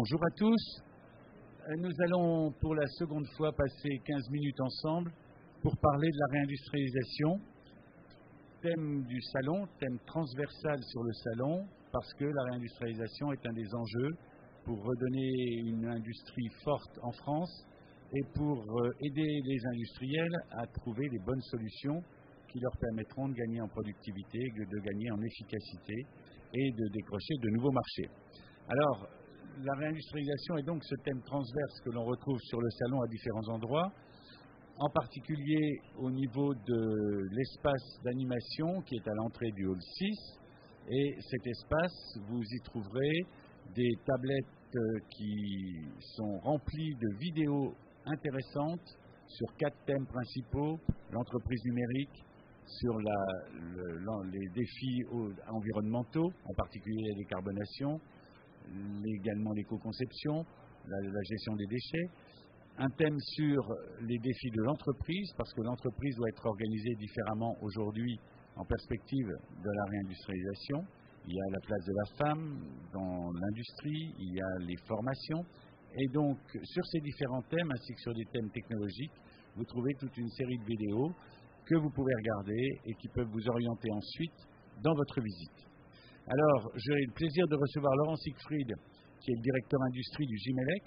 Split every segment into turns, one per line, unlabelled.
Bonjour à tous. Nous allons pour la seconde fois passer 15 minutes ensemble pour parler de la réindustrialisation. Thème du salon, thème transversal sur le salon, parce que la réindustrialisation est un des enjeux pour redonner une industrie forte en France et pour aider les industriels à trouver les bonnes solutions qui leur permettront de gagner en productivité, de gagner en efficacité et de décrocher de nouveaux marchés. Alors, la réindustrialisation est donc ce thème transverse que l'on retrouve sur le salon à différents endroits, en particulier au niveau de l'espace d'animation qui est à l'entrée du hall 6. Et cet espace, vous y trouverez des tablettes qui sont remplies de vidéos intéressantes sur 4 thèmes principaux: l'entreprise numérique, sur les défis environnementaux, en particulier la décarbonation, également l'éco-conception, la gestion des déchets. Un thème sur les défis de l'entreprise, parce que l'entreprise doit être organisée différemment aujourd'hui en perspective de la réindustrialisation. Il y a la place de la femme dans l'industrie, il y a les formations. Et donc, sur ces différents thèmes, ainsi que sur des thèmes technologiques, vous trouvez toute une série de vidéos que vous pouvez regarder et qui peuvent vous orienter ensuite dans votre visite. Alors, j'ai le plaisir de recevoir Laurent Siegfried, qui est le directeur industrie du Gimelec,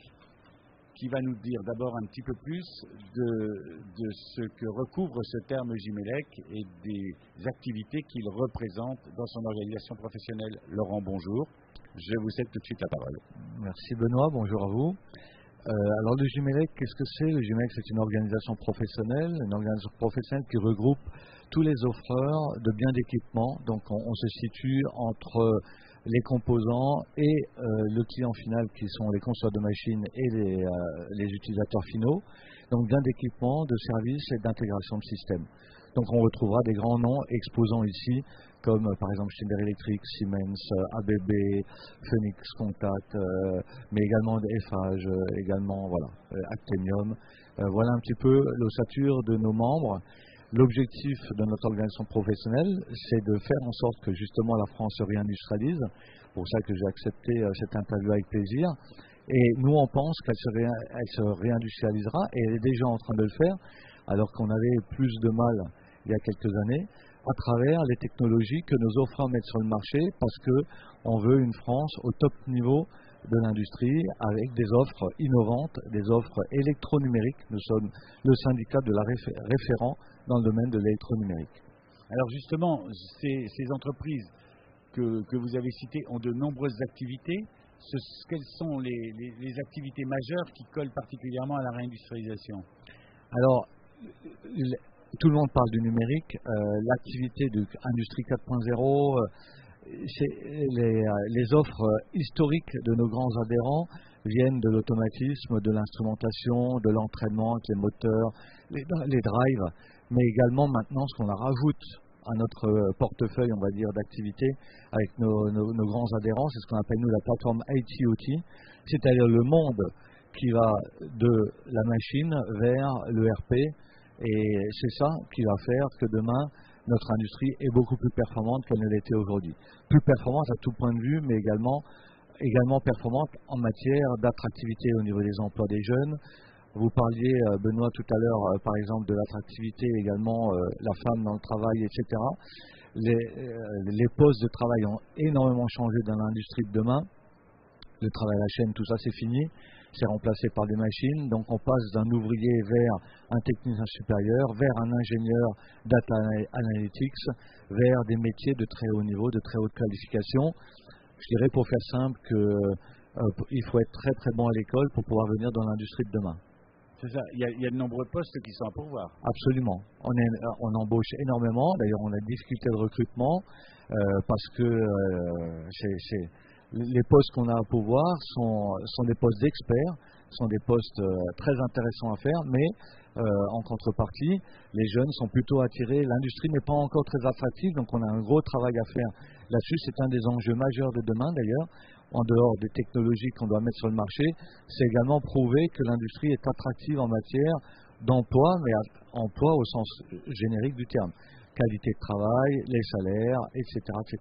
qui va nous dire d'abord un petit peu plus de ce que recouvre ce terme Gimelec et des activités qu'il représente dans son organisation professionnelle. Laurent, bonjour. Je vous cède tout de suite la parole.
Merci Benoît, bonjour à vous. Alors le Gimelec, qu'est-ce que c'est? Le Gimelec, c'est une organisation professionnelle qui regroupe tous les offreurs de biens d'équipement. Donc on se situe entre les composants et le client final, qui sont les constructeurs de machines et les utilisateurs finaux. Donc biens d'équipement, de services et d'intégration de systèmes. Donc on retrouvera des grands noms exposants ici, comme par exemple Schneider Electric, Siemens, ABB, Phoenix Contact, mais également Eiffage, également voilà, Actemium. Voilà un petit peu l'ossature de nos membres. L'objectif de notre organisation professionnelle, c'est de faire en sorte que justement la France se réindustrialise. C'est pour ça que j'ai accepté cette interview avec plaisir. Et nous, on pense qu'elle se réindustrialisera, et elle est déjà en train de le faire, alors qu'on avait plus de mal il y a quelques années, à travers les technologies que nos offreurs mettent sur le marché, parce qu'on veut une France au top niveau de l'industrie, avec des offres innovantes, des offres électronumériques. Nous sommes le syndicat de la référent dans le domaine de l'électronumérique.
Alors justement, ces entreprises que vous avez citées ont de nombreuses activités. Quelles sont les activités majeures qui collent particulièrement à la réindustrialisation?
Alors, tout le monde parle du numérique. L'activité de Industrie 4.0, les offres historiques de nos grands adhérents viennent de l'automatisme, de l'instrumentation, de l'entraînement avec les moteurs, les drives, mais également maintenant ce qu'on rajoute à notre portefeuille, on va dire, d'activités avec nos grands adhérents, c'est ce qu'on appelle nous la plateforme IT-OT, c'est-à-dire le monde qui va de la machine vers l'ERP, et c'est ça qui va faire que demain notre industrie est beaucoup plus performante qu'elle ne l'était aujourd'hui. Plus performante à tout point de vue, mais également performante en matière d'attractivité au niveau des emplois des jeunes. Vous parliez, Benoît, tout à l'heure, par exemple, de l'attractivité, également la femme dans le travail, etc. Les postes de travail ont énormément changé dans l'industrie de demain. Le travail à la chaîne, tout ça, c'est fini. C'est remplacé par des machines. Donc, on passe d'un ouvrier vers un technicien supérieur, vers un ingénieur data analytics, vers des métiers de très haut niveau, de très haute qualification. Je dirais, pour faire simple, qu'il faut être très très bon à l'école pour pouvoir venir dans l'industrie de demain.
C'est ça, il y a de nombreux postes qui sont à pourvoir.
Absolument. On embauche énormément. D'ailleurs, on a des difficultés de recrutement parce que les postes qu'on a à pourvoir sont des postes d'experts, sont des postes très intéressants à faire, mais en contrepartie, les jeunes sont plutôt attirés. L'industrie n'est pas encore très attractive, donc on a un gros travail à faire là-dessus. C'est un des enjeux majeurs de demain, d'ailleurs. En dehors des technologies qu'on doit mettre sur le marché, c'est également prouver que l'industrie est attractive en matière d'emploi, mais emploi au sens générique du terme. Qualité de travail, les salaires, etc. etc.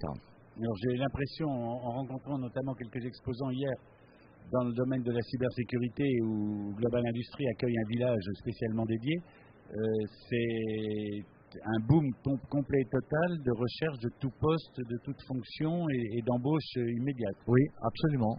Alors j'ai l'impression, en rencontrant notamment quelques exposants hier, dans le domaine de la cybersécurité où Global Industries accueille un village spécialement dédié, c'est un boom complet et total de recherche de tout poste, de toute fonction et d'embauche immédiate.
Oui, absolument.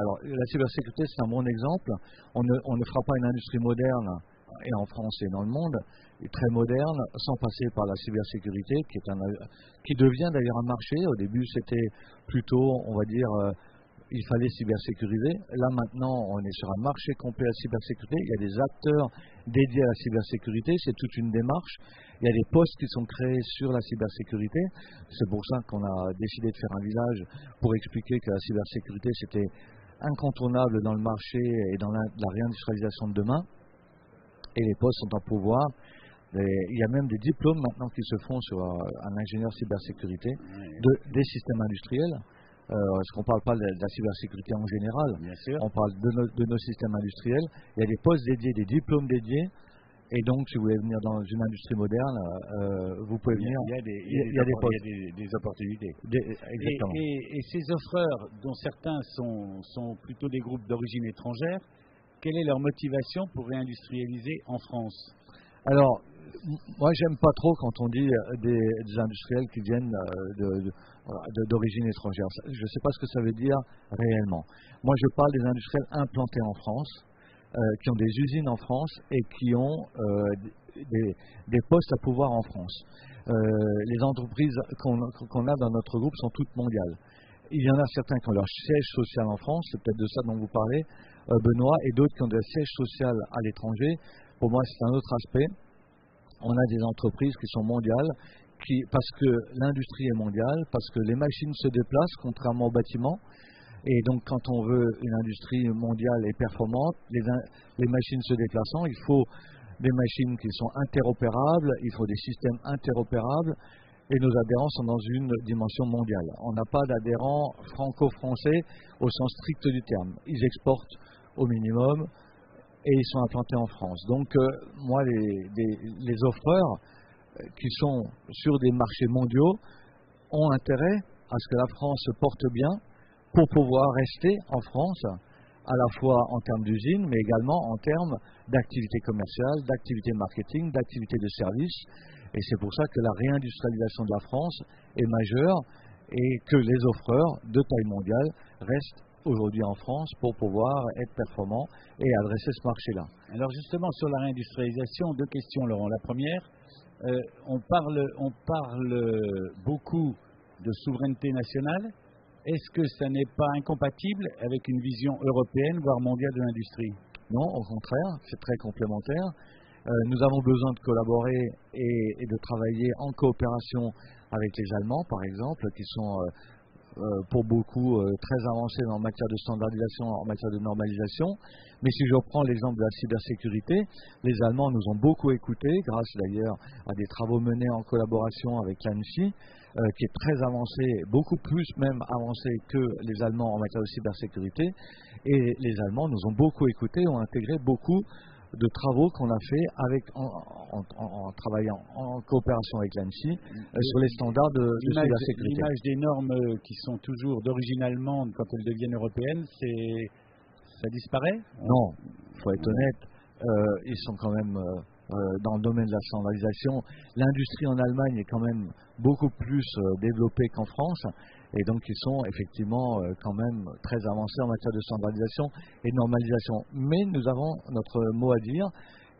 Alors, la cybersécurité, c'est un bon exemple. On ne fera pas une industrie moderne, et en France et dans le monde, et très moderne, sans passer par la cybersécurité, qui devient d'ailleurs un marché. Au début, c'était plutôt, on va dire, il fallait cybersécuriser. Là, maintenant, on est sur un marché complet à la cybersécurité. Il y a des acteurs dédiés à la cybersécurité. C'est toute une démarche. Il y a des postes qui sont créés sur la cybersécurité. C'est pour ça qu'on a décidé de faire un village pour expliquer que la cybersécurité, c'était incontournable dans le marché et dans la réindustrialisation de demain. Et les postes sont à pourvoir. Il y a même des diplômes maintenant qui se font sur un ingénieur cybersécurité des systèmes industriels. Parce qu'on ne parle pas de la cybersécurité en général,
bien sûr.
On parle de nos systèmes industriels. Il y a des postes dédiés, des diplômes dédiés. Et donc, si vous voulez venir dans une industrie moderne, vous pouvez venir.
Il y a des opportunités.
Exactement.
Et ces offreurs, dont certains sont plutôt des groupes d'origine étrangère, quelle est leur motivation pour réindustrialiser en France?
Alors, moi, j'aime pas trop quand on dit des industriels qui viennent d'origine étrangère. Je ne sais pas ce que ça veut dire réellement. Moi, je parle des industriels implantés en France, qui ont des usines en France et qui ont des postes à pouvoir en France. Les entreprises qu'on a dans notre groupe sont toutes mondiales. Il y en a certains qui ont leur siège social en France, c'est peut-être de ça dont vous parlez, Benoît, et d'autres qui ont des sièges social à l'étranger. Pour moi, c'est un autre aspect. On a des entreprises qui sont mondiales, parce que l'industrie est mondiale, parce que les machines se déplacent, contrairement au bâtiment. Et donc, quand on veut une industrie mondiale et performante, les machines se déplaçant, il faut des machines qui sont interopérables, il faut des systèmes interopérables, et nos adhérents sont dans une dimension mondiale. On n'a pas d'adhérents franco-français au sens strict du terme. Ils exportent au minimum et ils sont implantés en France. Donc, moi, les offreurs qui sont sur des marchés mondiaux ont intérêt à ce que la France se porte bien pour pouvoir rester en France, à la fois en termes d'usine, mais également en termes d'activité commerciale, d'activité marketing, d'activité de service. Et c'est pour ça que la réindustrialisation de la France est majeure et que les offreurs de taille mondiale restent aujourd'hui en France pour pouvoir être performants et adresser ce marché-là.
Alors justement, sur la réindustrialisation, deux questions, Laurent. La première, on parle beaucoup de souveraineté nationale. Est-ce que ça n'est pas incompatible avec une vision européenne, voire mondiale de l'industrie?
Non, au contraire, c'est très complémentaire. Nous avons besoin de collaborer et de travailler en coopération avec les Allemands, par exemple, qui sont pour beaucoup très avancés en matière de standardisation, en matière de normalisation. Mais si je reprends l'exemple de la cybersécurité, les Allemands nous ont beaucoup écoutés, grâce d'ailleurs à des travaux menés en collaboration avec l'ANSSI, qui est très avancé, beaucoup plus même avancé que les Allemands en matière de cybersécurité. Et les Allemands nous ont beaucoup écoutés, ont intégré beaucoup de travaux qu'on a fait en travaillant en coopération avec l'ANSSI sur les standards de cybersécurité.
L'image des normes qui sont toujours d'origine allemande quand elles deviennent européennes, ça disparaît?
Non, il faut être honnête, ils sont quand même dans le domaine de la standardisation. L'industrie en Allemagne est quand même beaucoup plus développée qu'en France. Et donc, ils sont effectivement quand même très avancés en matière de standardisation et de normalisation. Mais nous avons notre mot à dire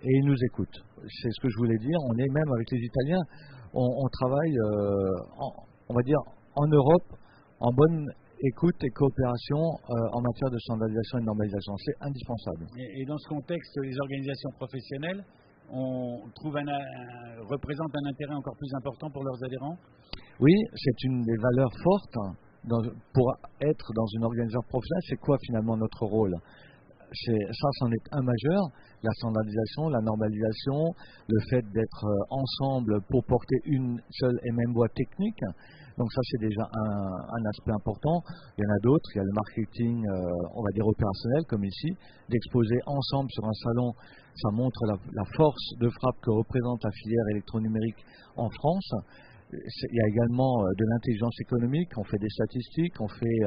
et ils nous écoutent. C'est ce que je voulais dire. On est même avec les Italiens. On travaille, on va dire, en Europe, en bonne écoute et coopération en matière de standardisation et de normalisation. C'est indispensable.
Et dans ce contexte, les organisations professionnelles représentent un intérêt encore plus important pour leurs adhérents?
Oui, c'est une des valeurs fortes pour être dans une organisation professionnelle. C'est quoi finalement notre rôle? Ça, c'en est un majeur, la standardisation, la normalisation, le fait d'être ensemble pour porter une seule et même voie technique. Donc ça, c'est déjà un aspect important. Il y en a d'autres. Il y a le marketing, on va dire opérationnel, comme ici. D'exposer ensemble sur un salon, ça montre la force de frappe que représente la filière électronumérique en France. il y a également de l'intelligence économique, on fait des statistiques, on fait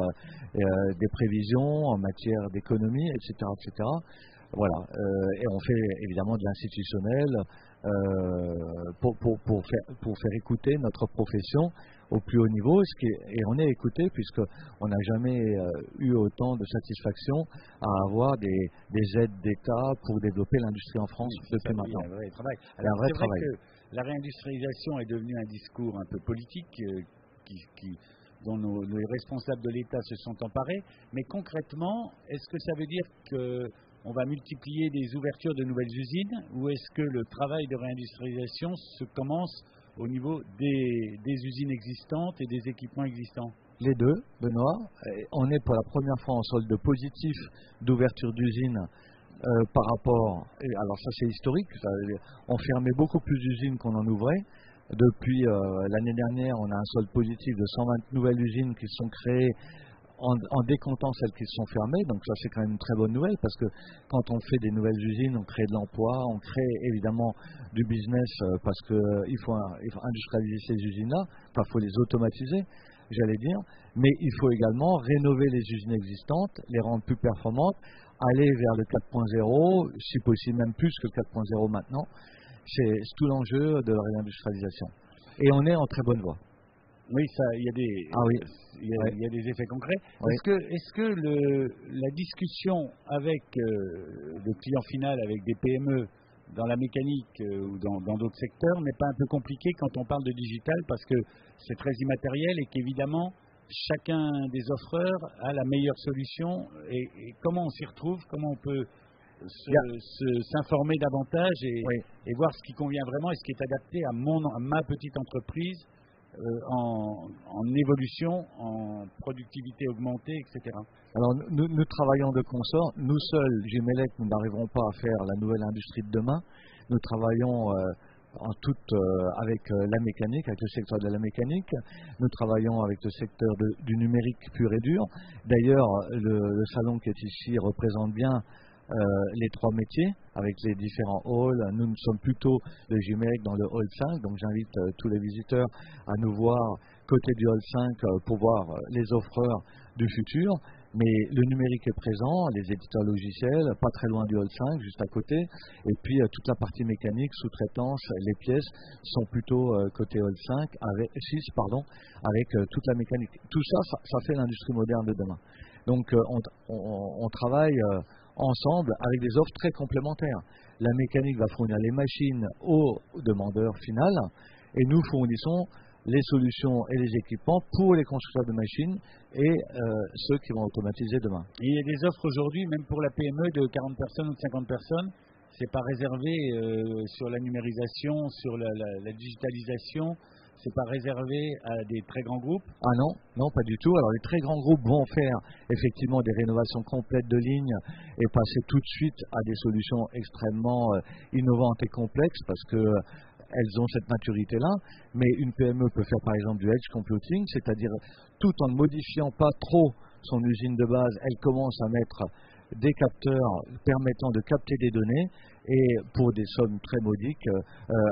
des prévisions en matière d'économie, etc., etc. Voilà, et on fait évidemment de l'institutionnel pour faire écouter notre profession au plus haut niveau, et on est écouté puisqu'on n'a jamais eu autant de satisfaction à avoir des aides d'État pour développer l'industrie en France depuis maintenant.
Il y a un vrai travail.
Alors,
c'est vrai que la réindustrialisation est devenue un discours un peu politique dont les responsables de l'État se sont emparés, mais concrètement, est-ce que ça veut dire qu'on va multiplier des ouvertures de nouvelles usines, ou est-ce que le travail de réindustrialisation se commence au niveau des usines existantes et des équipements existants?
Les deux, Benoît. On est pour la première fois en solde positif d'ouverture d'usines par rapport... Alors ça c'est historique, on fermait beaucoup plus d'usines qu'on en ouvrait. Depuis l'année dernière, on a un solde positif de 120 nouvelles usines qui sont créées en décomptant celles qui sont fermées. Donc ça c'est quand même une très bonne nouvelle, parce que quand on fait des nouvelles usines, on crée de l'emploi, on crée évidemment du business, parce qu'il faut industrialiser ces usines-là, il faut les automatiser, j'allais dire, mais il faut également rénover les usines existantes, les rendre plus performantes, aller vers le 4.0, si possible même plus que le 4.0 maintenant. C'est tout l'enjeu de la réindustrialisation. Et on est en très bonne voie.
Oui, il y a des effets concrets. Oui. Est-ce que la discussion avec le client final, avec des PME dans la mécanique ou dans d'autres secteurs, n'est pas un peu compliquée quand on parle de digital, parce que c'est très immatériel et qu'évidemment chacun des offreurs a la meilleure solution, et comment on s'y retrouve, comment on peut s'informer davantage et voir ce qui convient vraiment et ce qui est adapté à ma petite entreprise en évolution, en productivité augmentée, etc.
Alors nous travaillons de consort. Nous seuls, Gimelec, nous n'arriverons pas à faire la nouvelle industrie de demain. Nous travaillons avec la mécanique, avec le secteur de la mécanique. Nous travaillons avec le secteur du numérique pur et dur. D'ailleurs, le salon qui est ici représente bien les trois métiers avec les différents halls. Nous sommes plutôt le Gimelec dans le hall 5, donc j'invite tous les visiteurs à nous voir côté du hall 5 pour voir les offreurs du futur. Mais le numérique est présent, les éditeurs logiciels, pas très loin du hall 5, juste à côté, et puis toute la partie mécanique, sous-traitance, les pièces sont plutôt côté hall 6, avec toute la mécanique. Tout ça, ça fait l'industrie moderne de demain. Donc on travaille ensemble avec des offres très complémentaires. La mécanique va fournir les machines au demandeur final, et nous fournissons les solutions et les équipements pour les constructeurs de machines et ceux qui vont automatiser demain.
Et il y a des offres aujourd'hui, même pour la PME de 40 personnes ou de 50 personnes, c'est pas réservé sur la numérisation, sur la digitalisation, c'est pas réservé à des très grands groupes?
Ah non, pas du tout. Alors les très grands groupes vont faire effectivement des rénovations complètes de lignes et passer tout de suite à des solutions extrêmement innovantes et complexes, parce que elles ont cette maturité-là, mais une PME peut faire par exemple du edge computing, c'est-à-dire tout en ne modifiant pas trop son usine de base, elle commence à mettre des capteurs permettant de capter des données et pour des sommes très modiques,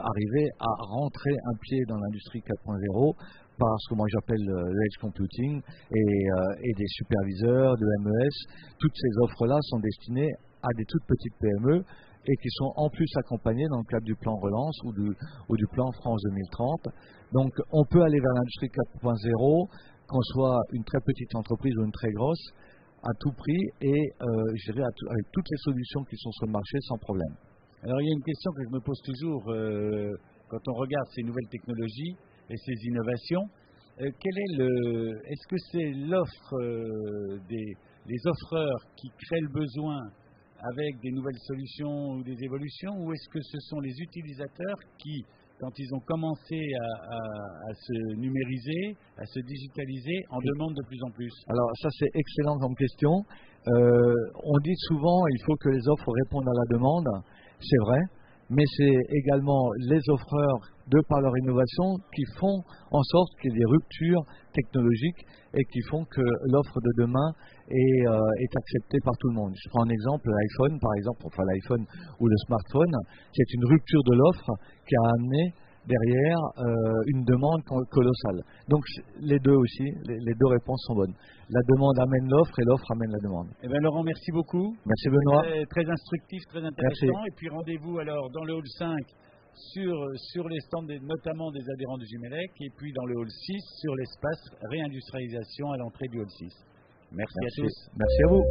arriver à rentrer un pied dans l'industrie 4.0 par ce que moi j'appelle le edge computing et des superviseurs, de MES. Toutes ces offres-là sont destinées à des toutes petites PME et qui sont en plus accompagnées dans le cadre du plan relance ou du plan France 2030. Donc on peut aller vers l'industrie 4.0, qu'on soit une très petite entreprise ou une très grosse, à tout prix et je dirais avec toutes les solutions qui sont sur le marché sans problème.
Alors il y a une question que je me pose toujours quand on regarde ces nouvelles technologies et ces innovations. Est-ce que c'est l'offre les offreurs qui créent le besoin avec des nouvelles solutions ou des évolutions, ou est-ce que ce sont les utilisateurs qui, quand ils ont commencé à se numériser, à se digitaliser, en demandent de plus en plus?
Alors ça c'est excellent comme question. On dit souvent il faut que les offres répondent à la demande, c'est vrai, mais c'est également les offreurs, de par leur innovation, qui font en sorte qu'il y ait des ruptures technologiques et qui font que l'offre de demain est acceptée par tout le monde. Je prends un exemple, l'iPhone par exemple, enfin l'iPhone ou le smartphone, c'est une rupture de l'offre qui a amené derrière une demande colossale. Donc les deux aussi, les deux réponses sont bonnes. La demande amène l'offre et l'offre amène la demande.
Eh bien Laurent, merci beaucoup.
Merci Benoît.
Très instructif, très intéressant.
Merci.
Et puis rendez-vous alors dans le hall 5 sur les stands notamment des adhérents du Jumelec, et puis dans le hall 6 sur l'espace réindustrialisation à l'entrée du hall 6. Merci à tous.
Merci à vous.